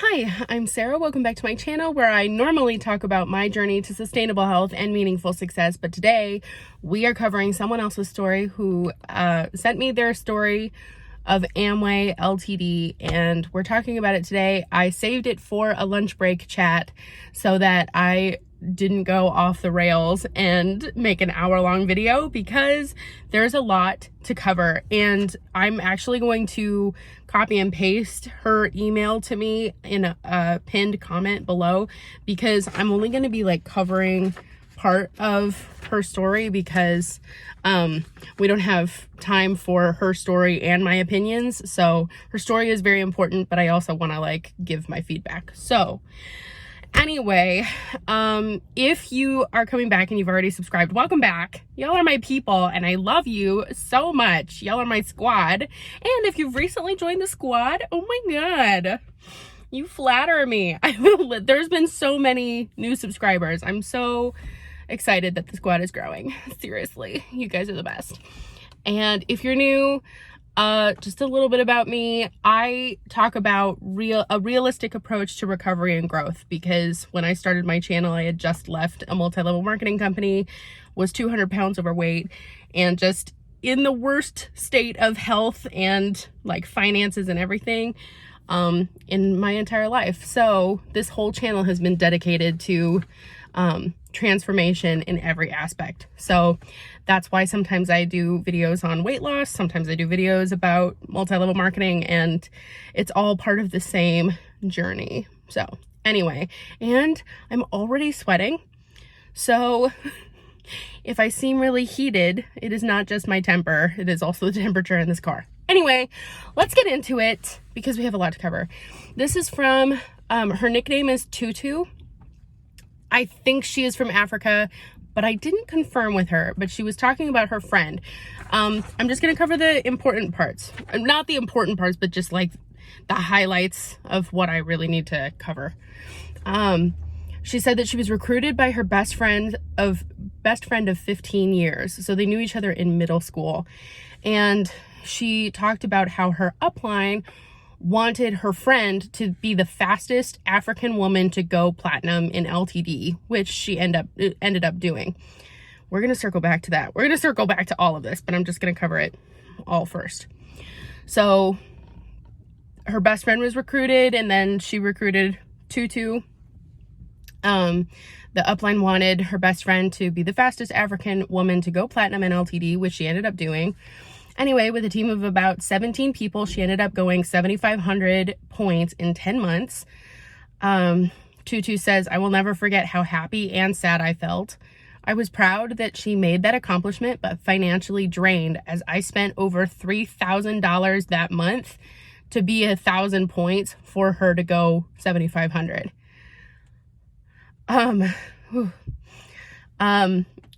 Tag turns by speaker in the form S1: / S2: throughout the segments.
S1: Hi, I'm Sarah. Welcome back to my channel where I normally talk about my journey to sustainable health and meaningful success. But today we are covering someone else's story who sent me their story of Amway Ltd. And we're talking about it today. I saved it for a lunch break chat so that I didn't go off the rails and make an hour-long video because there's a lot to cover, and I'm actually going to copy and paste her email to me in a pinned comment below because I'm only going to be like covering part of her story because we don't have time for her story and my opinions. So her story is very important, but I also want to like give my feedback. So anyway, if you are coming back and you've already subscribed, welcome back. Y'all are my people and I love you so much. Y'all are my squad. And if you've recently joined the squad, oh my God, you flatter me. There's been so many new subscribers. I'm so excited that the squad is growing. Seriously, you guys are the best. And if you're new, just a little bit about me. I talk about a realistic approach to recovery and growth because when I started my channel, I had just left a multi-level marketing company, was 200 pounds overweight, and just in the worst state of health and like finances and everything in my entire life. So this whole channel has been dedicated to transformation in every aspect. So that's why sometimes I do videos on weight loss, sometimes I do videos about multi-level marketing, and it's all part of the same journey. So anyway, and I'm already sweating. So if I seem really heated, it is not just my temper, it is also the temperature in this car. Anyway, let's get into it because we have a lot to cover. This is from, her nickname is Tutu. I think she is from Africa, but I didn't confirm with her, but she was talking about her friend. I'm just going to cover the important parts. Not the important parts, but just like the highlights of what I really need to cover. She said that she was recruited by her best friend of 15 years. So they knew each other in middle school. And she talked about how her upline wanted her friend to be the fastest African woman to go platinum in LTD, which she ended up doing. We're going to circle back to that. We're going to circle back to all of this, but I'm just going to cover it all first. So her best friend was recruited, and then she recruited Tutu. The upline wanted her best friend to be the fastest African woman to go platinum in LTD, which she ended up doing. Anyway, with a team of about 17 people, she ended up going 7,500 points in 10 months. Tutu says, "I will never forget how happy and sad I felt. I was proud that she made that accomplishment, but financially drained as I spent over $3,000 that month to be 1,000 points for her to go 7,500.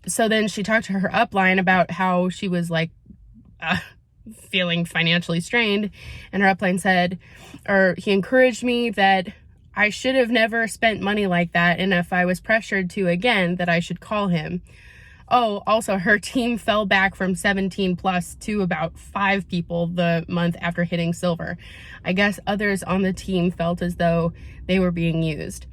S1: So then she talked to her upline about how she was like, feeling financially strained, and her upline said, or he encouraged me that I should have never spent money like that, and if I was pressured to again, that I should call him. Oh, also her team fell back from 17 plus to about 5 people the month after hitting silver. I guess others on the team felt as though they were being used.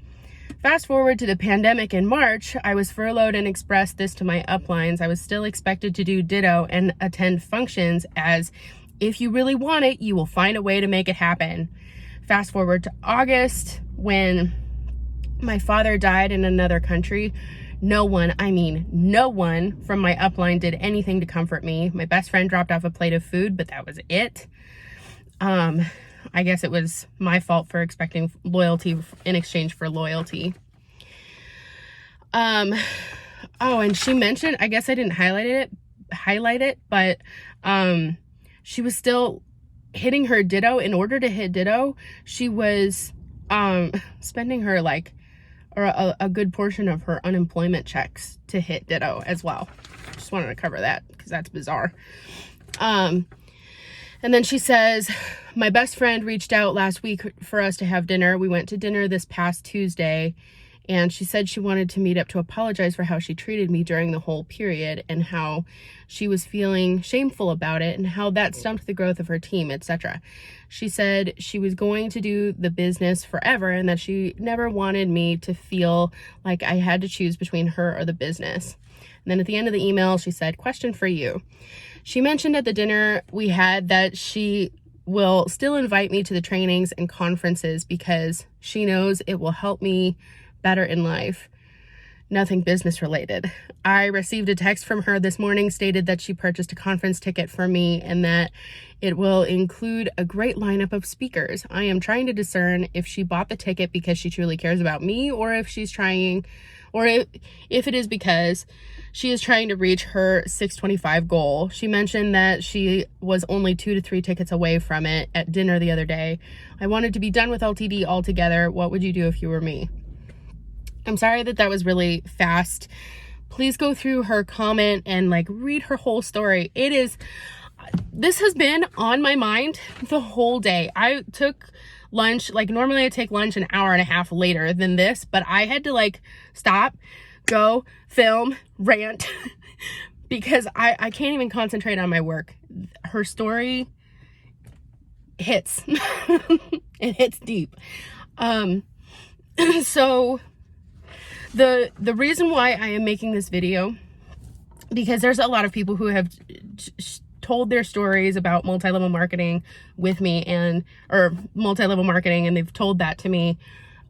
S1: Fast forward to the pandemic in March, I was furloughed and expressed this to my uplines. I was still expected to do ditto and attend functions as if you really want it, you will find a way to make it happen. Fast forward to August when my father died in another country. No one from my upline did anything to comfort me. My best friend dropped off a plate of food, but that was it. I guess it was my fault for expecting loyalty in exchange for loyalty. Oh, and she mentioned, I guess I didn't highlight it, but she was still hitting her ditto. In order to hit ditto, she was spending her like a good portion of her unemployment checks to hit ditto as well. Just wanted to cover that because that's bizarre. And then she says, my best friend reached out last week for us to have dinner. We went to dinner this past Tuesday, And she said she wanted to meet up to apologize for how she treated me during the whole period and how she was feeling shameful about it and how that stumped the growth of her team, etc. She said she was going to do the business forever and that she never wanted me to feel like I had to choose between her or the business. And then at the end of the email, she said, "Question for you." She mentioned at the dinner we had that she will still invite me to the trainings and conferences because she knows it will help me better in life. Nothing business related. I received a text from her this morning stated that she purchased a conference ticket for me and that it will include a great lineup of speakers. I am trying to discern if she bought the ticket because she truly cares about me or if she's trying, or if it is because she is trying to reach her 625 goal. She mentioned that she was only 2 to 3 tickets away from it at dinner the other day. I wanted to be done with LTD altogether. What would you do if you were me? I'm sorry that was really fast. Please go through her comment and like read her whole story. This has been on my mind the whole day. I took lunch, like normally I take lunch an hour and a half later than this, but I had to like stop, go, film, rant, because I can't even concentrate on my work. Her story hits. It hits deep. So the reason why I am making this video, because there's a lot of people who have told their stories about multi-level marketing with me or multi-level marketing, and they've told that to me.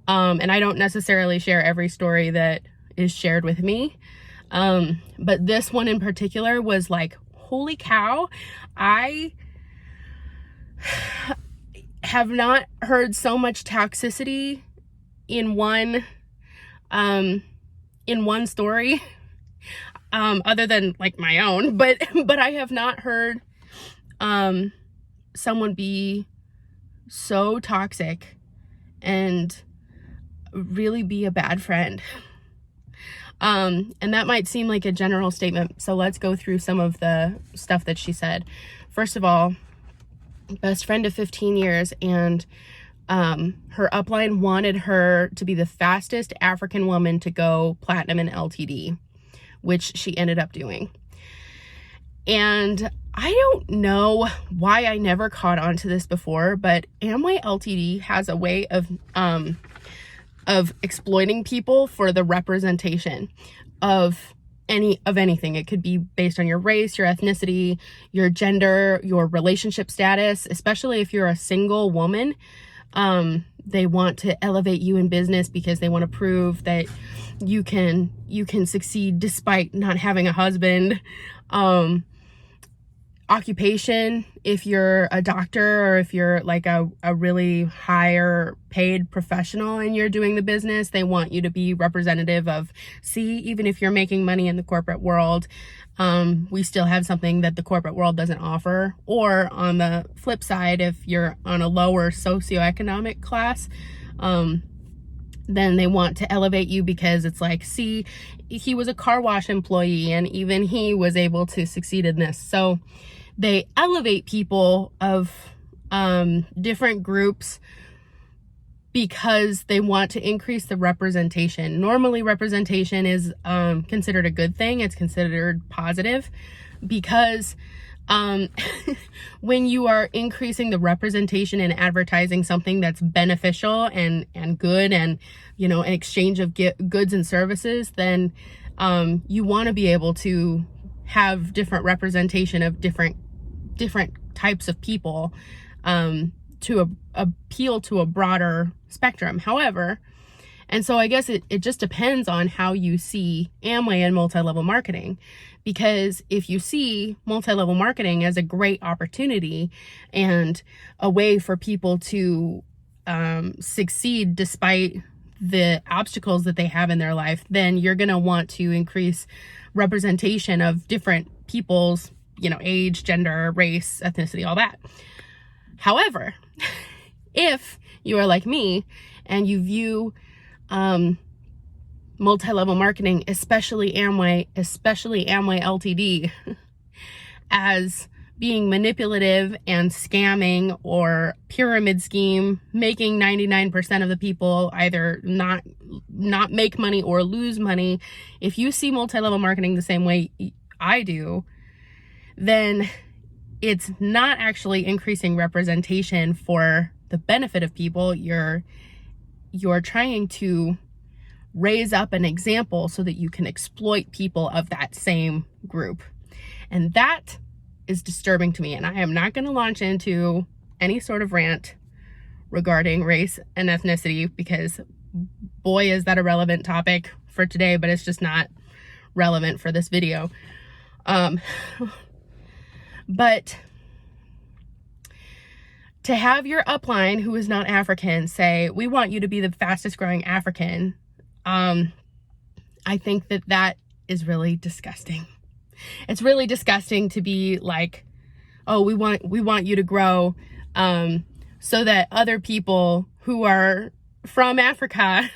S1: And I don't necessarily share every story that is shared with me. But this one in particular was like, holy cow. I have not heard so much toxicity in one story, other than like my own, but I have not heard someone be so toxic and really be a bad friend. And that might seem like a general statement, so let's go through some of the stuff that she said. First of all, best friend of 15 years, and her upline wanted her to be the fastest African woman to go platinum in LTD, which she ended up doing. And I don't know why I never caught on to this before, but Amway LTD has a way of exploiting people for the representation of anything. It could be based on your race, your ethnicity, your gender, your relationship status, especially if you're a single woman. They want to elevate you in business because they want to prove that you can succeed despite not having a husband. Occupation, if you're a doctor or if you're like a really higher paid professional and you're doing the business, they want you to be representative of, see, even if you're making money in the corporate world, we still have something that the corporate world doesn't offer. Or on the flip side, if you're on a lower socioeconomic class, then they want to elevate you because it's like, see, he was a car wash employee and even he was able to succeed in this. So they elevate people of different groups because they want to increase the representation. Normally representation is considered a good thing. It's considered positive because when you are increasing the representation and advertising something that's beneficial and good and, you know, an exchange of goods and services, then you want to be able to have different representation of different types of people to appeal to a broader spectrum. However, and so I guess it just depends on how you see Amway and multi-level marketing, because if you see multi-level marketing as a great opportunity and a way for people to succeed despite the obstacles that they have in their life, then you're going to want to increase representation of different people's, you know, age, gender, race, ethnicity, all that. However, if you are like me and you view multi-level marketing, especially Amway LTD, as being manipulative and scamming or pyramid scheme, making 99% of the people either not make money or lose money. If you see multi-level marketing the same way I do, then it's not actually increasing representation for the benefit of people. You're trying to raise up an example so that you can exploit people of that same group. And that is disturbing to me. And I am not going to launch into any sort of rant regarding race and ethnicity, because boy, is that a relevant topic for today, but it's just not relevant for this video. But to have your upline who is not African say, we want you to be the fastest growing African, I think that is really disgusting. It's really disgusting to be like, oh, we want you to grow so that other people who are from Africa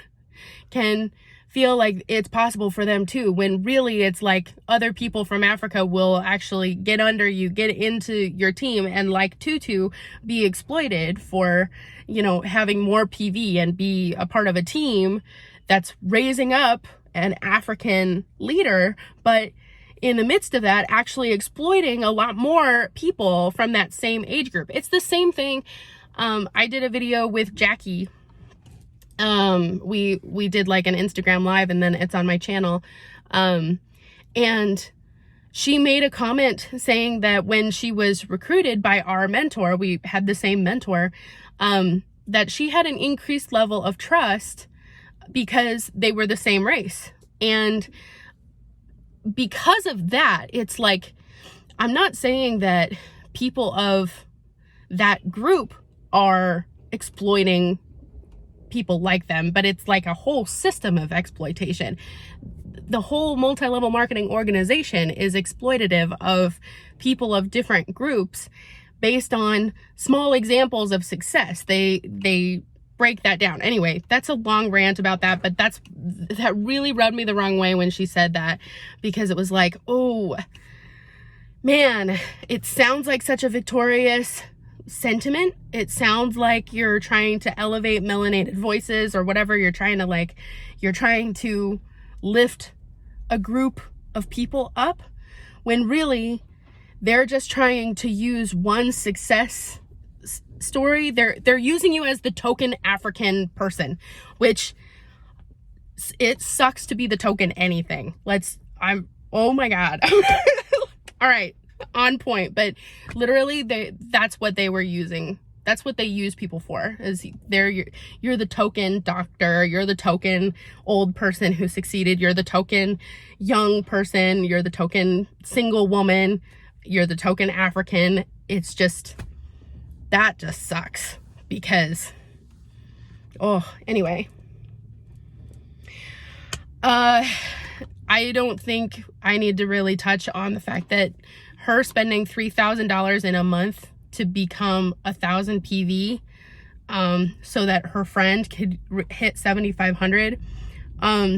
S1: can feel like it's possible for them too, when really it's like other people from Africa will actually get under you, get into your team, and like Tutu, be exploited for, having more PV and be a part of a team that's raising up an African leader, but in the midst of that, actually exploiting a lot more people from that same age group. It's the same thing. I did a video with Jackie. We did like an Instagram live, and then it's on my channel. And she made a comment saying that when she was recruited by our mentor, we had the same mentor, that she had an increased level of trust because they were the same race. And because of that, it's like, I'm not saying that people of that group are exploiting people like them, but it's like a whole system of exploitation. The whole multi-level marketing organization is exploitative of people of different groups based on small examples of success. They break that down. Anyway, that's a long rant about that, but that really rubbed me the wrong way when she said that, because it was like, oh man, it sounds like such a victorious sentiment. It sounds like you're trying to elevate melanated voices or whatever. You're trying to lift a group of people up, when really they're just trying to use one success story. They're using you as the token African person, which it sucks to be the token anything. Oh my God. All right, on point. But literally that's what they were using. That's what they use people for, is you're the token doctor, you're the token old person who succeeded, you're the token young person, you're the token single woman, you're the token African. It's just, that just sucks, because, anyway. I don't think I need to really touch on the fact that her spending $3,000 in a month to become 1,000 PV, so that her friend could hit 7,500. I'm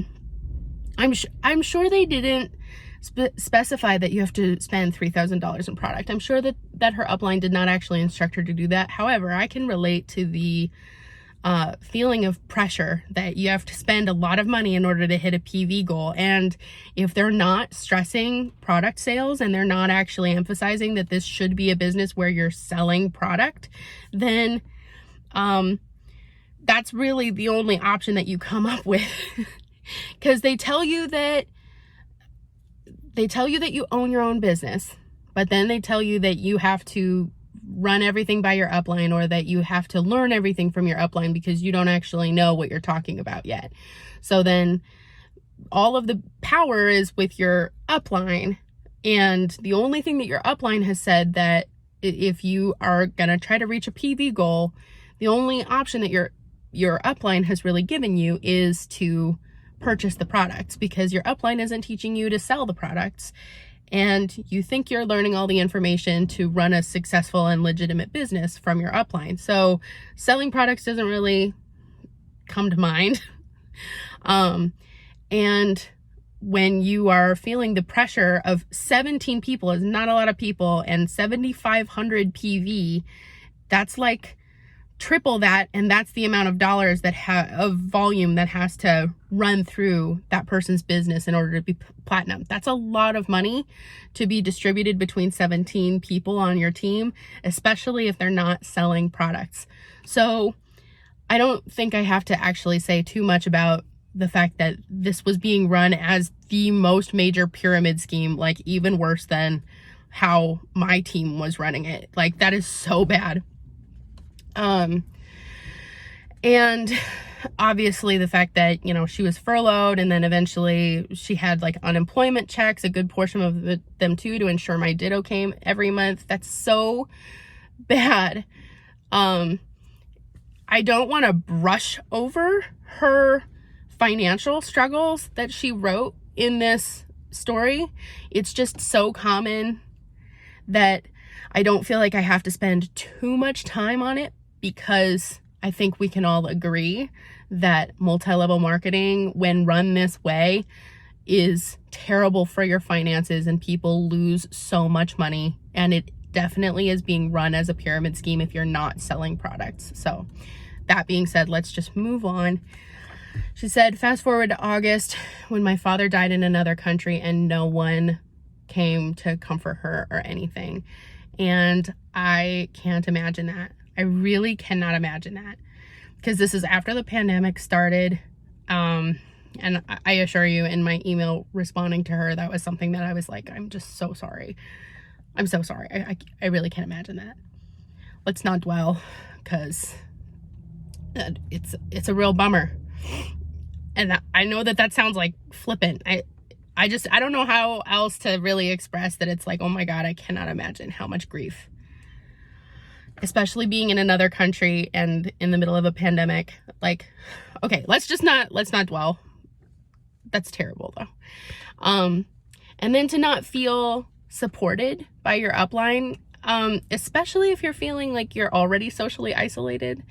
S1: sure they didn't specify that you have to spend $3,000 in product. I'm sure that her upline did not actually instruct her to do that. However, I can relate to the feeling of pressure that you have to spend a lot of money in order to hit a PV goal. And if they're not stressing product sales and they're not actually emphasizing that this should be a business where you're selling product, then that's really the only option that you come up with. Because they tell you that you own your own business, but then they tell you that you have to run everything by your upline, or that you have to learn everything from your upline because you don't actually know what you're talking about yet. So then all of the power is with your upline, and the only thing that your upline has said that if you are going to try to reach a PV goal, the only option that your upline has really given you is to purchase the products, because your upline isn't teaching you to sell the products, and you think you're learning all the information to run a successful and legitimate business from your upline. So selling products doesn't really come to mind. And when you are feeling the pressure of 17 people is not a lot of people, and 7,500 PV, that's like triple that, and that's the amount of dollars that of volume that has to run through that person's business in order to be platinum. That's a lot of money to be distributed between 17 people on your team, especially if they're not selling products. So I don't think I have to actually say too much about the fact that this was being run as the most major pyramid scheme, like even worse than how my team was running it. Like, that is so bad. And obviously the fact that, you know, she was furloughed, and then eventually she had like unemployment checks, a good portion of them too, to ensure my ditto came every month. That's so bad. I don't want to brush over her financial struggles that she wrote in this story. It's just so common that I don't feel like I have to spend too much time on it, because I think we can all agree that multi-level marketing, when run this way, is terrible for your finances, and people lose so much money, and it definitely is being run as a pyramid scheme if you're not selling products. So that being said, let's just move on. She said, fast forward to August, when my father died in another country and no one came to comfort her or anything. And I can't imagine that. I really cannot imagine that, because this is after the pandemic started. And I assure you, in my email responding to her, that was something that I was like, I'm just so sorry. I'm so sorry. I really can't imagine that. Let's not dwell, because it's a real bummer. And I know that sounds like flippant. I don't know how else to really express that. It's like, oh my God, I cannot imagine how much grief, especially being in another country and in the middle of a pandemic. Like, okay, let's not dwell. That's terrible though. And then to not feel supported by your upline, especially if you're feeling like you're already socially isolated,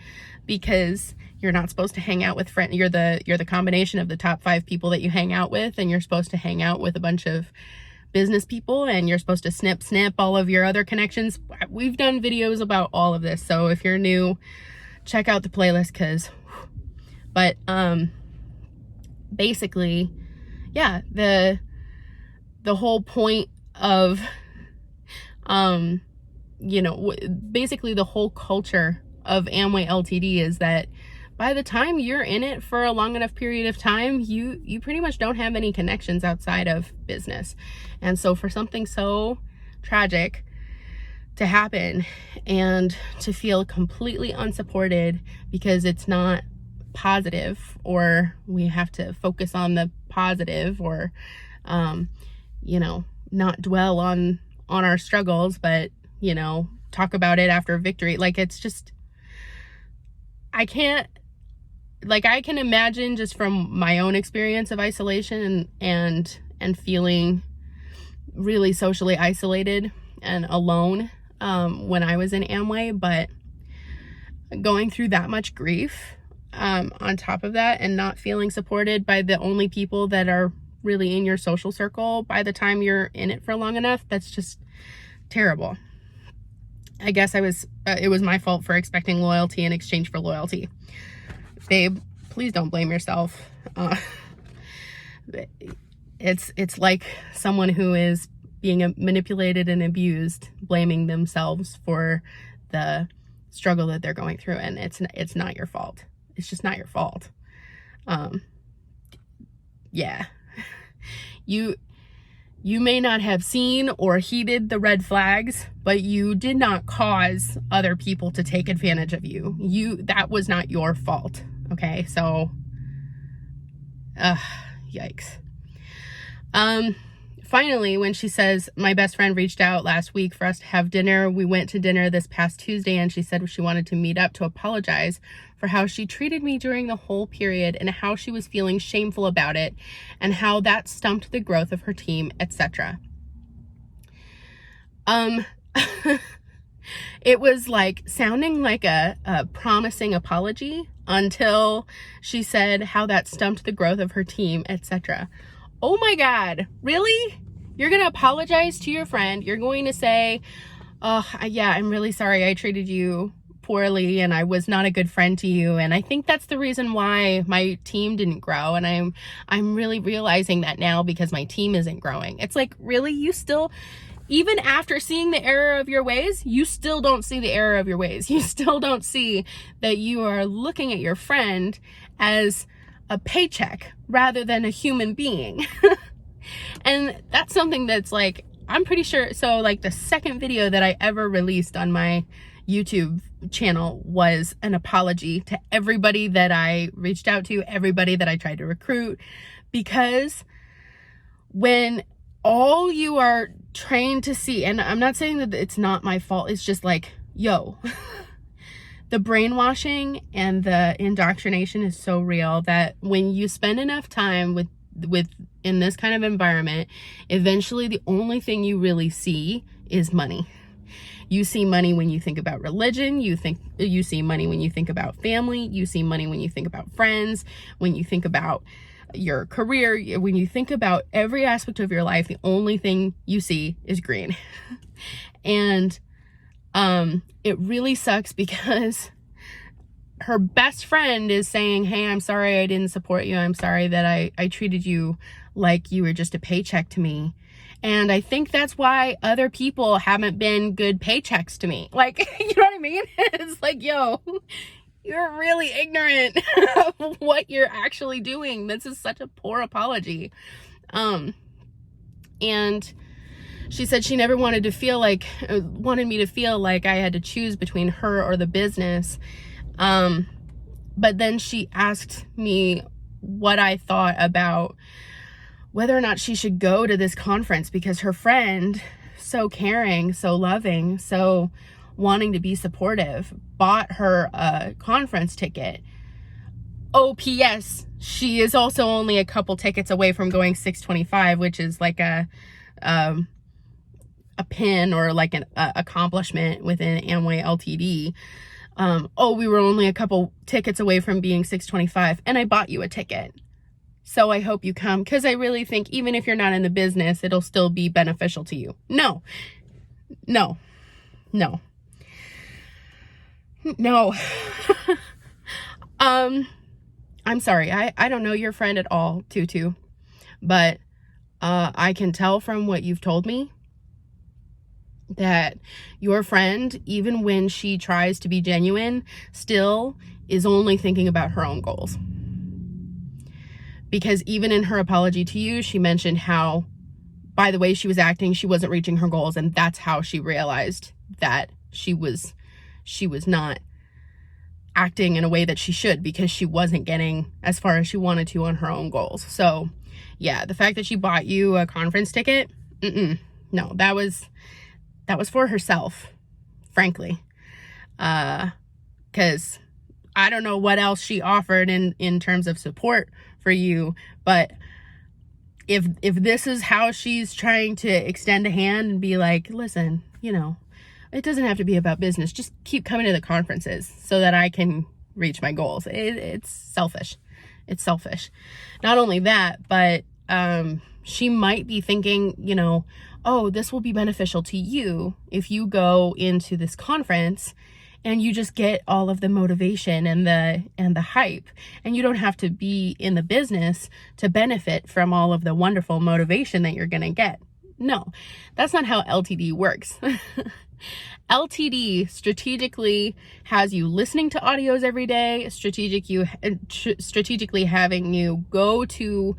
S1: because you're not supposed to hang out with friends. You're the combination of the top 5 people that you hang out with, and you're supposed to hang out with a bunch of business people, and you're supposed to snip all of your other connections. We've done videos about all of this, so if you're new, check out the playlist. But basically, yeah, the whole point of basically the whole culture of Amway Ltd is that by the time you're in it for a long enough period of time, you pretty much don't have any connections outside of business. And so for something so tragic to happen, and to feel completely unsupported because it's not positive, or we have to focus on the positive, or not dwell on our struggles, but talk about it after victory. Like, it's just, I can imagine, just from my own experience of isolation and feeling really socially isolated and alone when I was in Amway, but going through that much grief on top of that, and not feeling supported by the only people that are really in your social circle by the time you're in it for long enough, that's just terrible. I guess it was my fault for expecting loyalty in exchange for loyalty. Babe, please don't blame yourself. It's like someone who is being manipulated and abused, blaming themselves for the struggle that they're going through, and it's not your fault. It's just not your fault. Yeah. You may not have seen or heeded the red flags, but you did not cause other people to take advantage of you. That was not your fault. Okay, so yikes. Finally, when she says, my best friend reached out last week for us to have dinner. We went to dinner this past Tuesday, and she said she wanted to meet up to apologize for how she treated me during the whole period, and how she was feeling shameful about it, and how that stumped the growth of her team, etc. It was like sounding like a promising apology until she said how that stumped the growth of her team, etc. Oh my God, really? You're going to apologize to your friend. You're going to say, oh, yeah, I'm really sorry I treated you poorly and I was not a good friend to you. And I think that's the reason why my team didn't grow. And I'm really realizing that now because my team isn't growing. It's like, really? You still, even after seeing the error of your ways, you still don't see the error of your ways. You still don't see that you are looking at your friend as a paycheck rather than a human being. And that's something that's like, I'm pretty sure, so like the second video that I ever released on my YouTube channel was an apology to everybody that I reached out to, everybody that I tried to recruit, because when all you are trained to see, and I'm not saying that it's not my fault, it's just like, yo, the brainwashing and the indoctrination is so real that when you spend enough time with in this kind of environment, eventually the only thing you really see is money. You see money when you think about religion, you see money when you think about family, you see money when you think about friends, when you think about your career, when you think about every aspect of your life, the only thing you see is green. And it really sucks because her best friend is saying, hey, I'm sorry I didn't support you. I'm sorry that I treated you like you were just a paycheck to me. And I think that's why other people haven't been good paychecks to me. Like, you know what I mean? It's like, yo, you're really ignorant of what you're actually doing. This is such a poor apology. And she said she never wanted me to feel like I had to choose between her or the business. But then she asked me what I thought about whether or not she should go to this conference because her friend, so caring, so loving, so wanting to be supportive, bought her a conference ticket. Oh, P.S. she is also only a couple tickets away from going 625, which is like a pin or like an accomplishment within Amway Ltd. We were only a couple tickets away from being 625 and I bought you a ticket. So I hope you come because I really think even if you're not in the business, it'll still be beneficial to you. No. I'm sorry. I don't know your friend at all, Tutu, but I can tell from what you've told me that your friend, even when she tries to be genuine, still is only thinking about her own goals. Because even in her apology to you, she mentioned how, by the way she was acting, she wasn't reaching her goals, and that's how she realized that she was not acting in a way that she should because she wasn't getting as far as she wanted to on her own goals. So, yeah, the fact that she bought you a conference ticket, no, that was for herself, frankly, because I don't know what else she offered in terms of support for you, but if this is how she's trying to extend a hand and be like, listen, it doesn't have to be about business, just keep coming to the conferences so that I can reach my goals. It's selfish. It's selfish. Not only that, but she might be thinking, oh, this will be beneficial to you if you go into this conference and you just get all of the motivation and the hype, and you don't have to be in the business to benefit from all of the wonderful motivation that you're gonna get. No, that's not how LTD works. LTD strategically has you listening to audios every day, strategically having you go to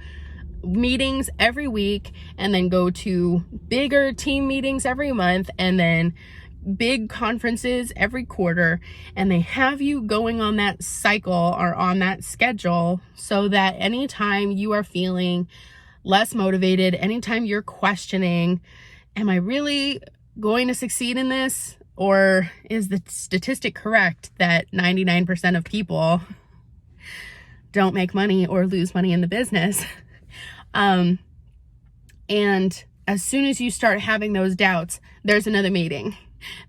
S1: meetings every week, and then go to bigger team meetings every month, and then big conferences every quarter, and they have you going on that cycle or on that schedule so that anytime you are feeling less motivated, anytime you're questioning, am I really going to succeed in this? Or is the statistic correct that 99% of people don't make money or lose money in the business? And as soon as you start having those doubts, there's another meeting.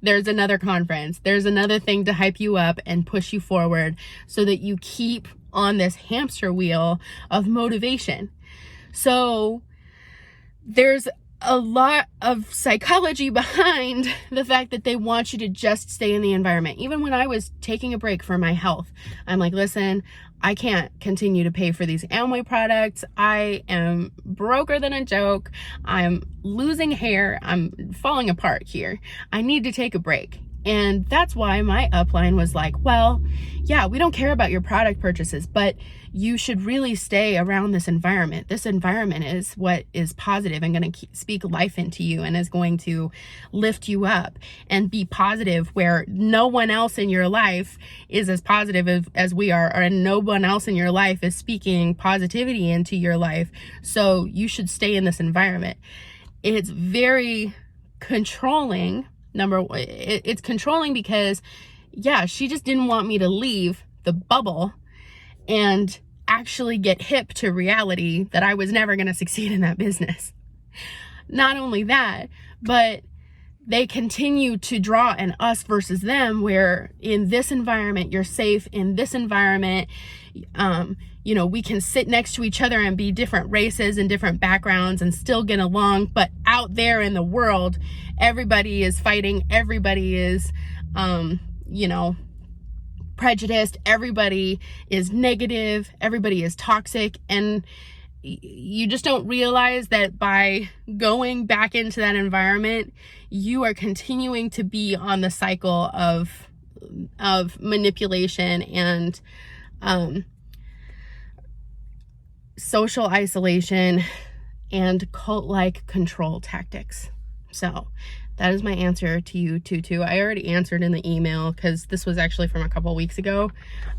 S1: There's another conference. There's another thing to hype you up and push you forward so that you keep on this hamster wheel of motivation. So there's a lot of psychology behind the fact that they want you to just stay in the environment. Even when I was taking a break for my health, I'm like, listen, I can't continue to pay for these Amway products. I am broker than a joke. I'm losing hair. I'm falling apart here. I need to take a break. And that's why my upline was like, well, yeah, we don't care about your product purchases, but you should really stay around this environment. This environment is what is positive and going to speak life into you and is going to lift you up and be positive, where no one else in your life is as positive as we are, and no one else in your life is speaking positivity into your life. So you should stay in this environment. It's very controlling. It's controlling because, yeah, she just didn't want me to leave the bubble and actually get hip to reality that I was never going to succeed in that business. Not only that, but they continue to draw an us versus them, where in this environment, you're safe. In this environment, we can sit next to each other and be different races and different backgrounds and still get along. But out there in the world, everybody is fighting. Everybody is, prejudiced. Everybody is negative. Everybody is toxic. And you just don't realize that by going back into that environment, you are continuing to be on the cycle of manipulation and social isolation and cult-like control tactics. So that is my answer to you, Tutu. I already answered in the email because this was actually from a couple weeks ago.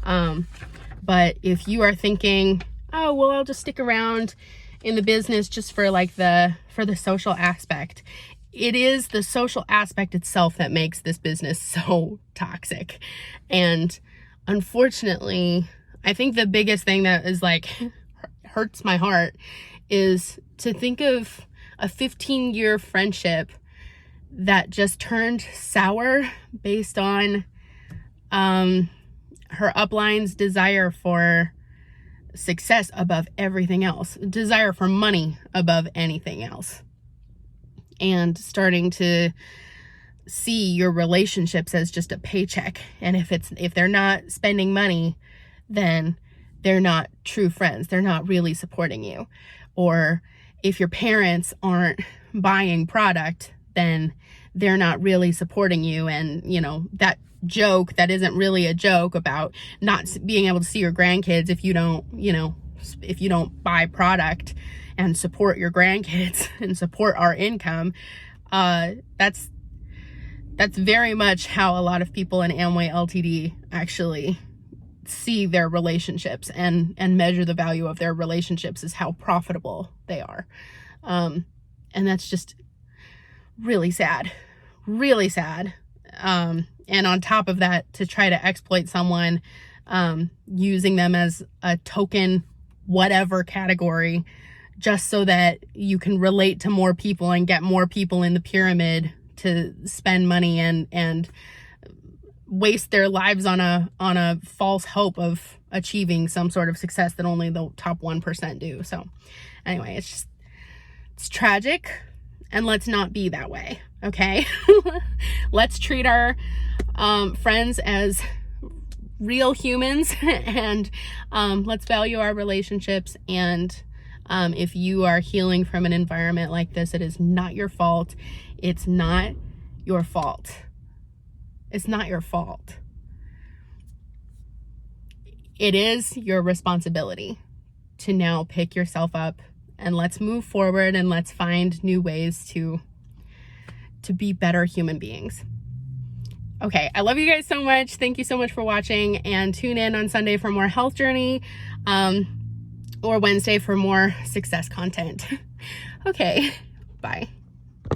S1: But if you are thinking, oh, well, I'll just stick around in the business just for for the social aspect, it is the social aspect itself that makes this business so toxic. And unfortunately, I think the biggest thing that is hurts my heart is to think of a 15-year friendship that just turned sour based on her upline's desire for success above everything else, desire for money above anything else, and starting to see your relationships as just a paycheck. And if they're not spending money, then they're not true friends. They're not really supporting you. Or if your parents aren't buying product, then they're not really supporting you. And, that joke that isn't really a joke about not being able to see your grandkids if you don't buy product and support your grandkids and support our income, that's very much how a lot of people in Amway Ltd actually see their relationships and measure the value of their relationships is how profitable they are. And that's just really sad. And on top of that, to try to exploit someone, using them as a token, whatever category, just so that you can relate to more people and get more people in the pyramid to spend money and waste their lives on a false hope of achieving some sort of success that only the top 1% do. So anyway, it's tragic, and let's not be that way. Okay. Let's treat our friends as real humans, and let's value our relationships. And if you are healing from an environment like this, it is not your fault. It's not your fault. It's not your fault. It is your responsibility to now pick yourself up, and let's move forward, and let's find new ways to be better human beings. Okay, I love you guys so much. Thank you so much for watching, and tune in on Sunday for more health journey, or Wednesday for more success content. Okay, bye.